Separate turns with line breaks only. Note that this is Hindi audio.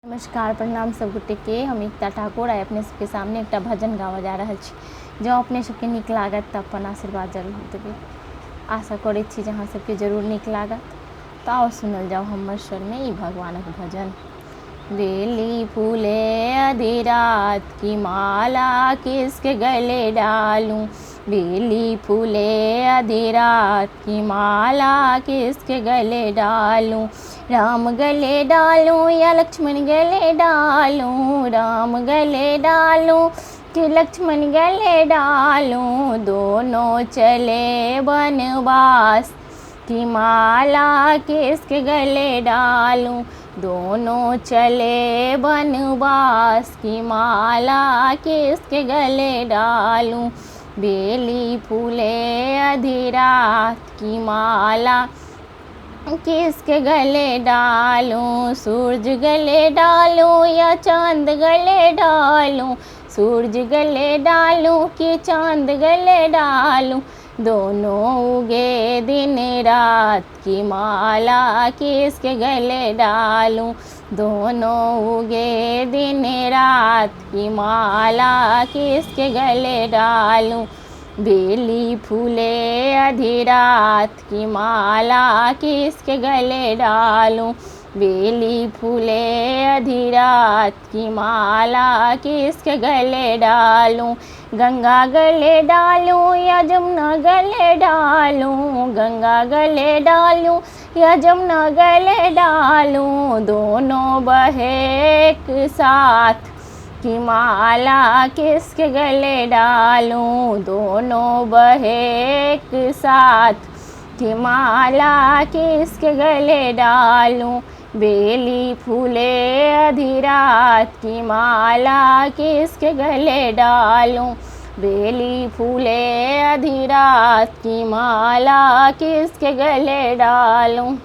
नमस्कार प्रणाम सब गोटे के। हम एकता ठाकुर आइ अपने सबके सामने एक भजन गावा जा रहा छी। जो अपने सबके नीक लागत तो अपन आशीर्वाद जरूर देवे। आशा करे छी जहाँ सबके जरूर नीक लागत। तो आओ सुनल जाओ हमर स्वर में ई भगवानक भजन। बेली फूले आधी रात की माला किसके गले डालूं। बेली फूले आधी रात की माला किसके गले डालूं। राम गले डालूं या लक्ष्मण गले डालूं। राम गले डालूं कि लक्ष्मण गले डालूं। दोनों चले वनवास की माला किसके गले डालूं। दोनों चले वनवास की माला किसके गले डालूं। बेली फूले आधी रात की माला किसके गले डालूं। सूरज गले डालूं या चांद गले डालूं। सूरज गले डालूं कि चांद गले डालूं। दोनों उगे दिन रात की माला किसके गले डालूं। दोनों उगे दिन रात की माला किसके गले डालूं। बेली फूले आधी रात की माला किसके गले डालूं। बेली फूले आधी रात की माला किसके गले डालूं। गंगा गले डालूं या जमुना गले डालूं। गंगा गले डालूं या जमुना गले डालूं। दोनों बहे एक साथ की माला किसके गले डालूं। दोनों बहे एक साथ की माला किसके गले डालूं। बेली फूले आधी रात की माला किसके गले डालूं। बेली फूले आधी रात की माला किसके गले डालूं।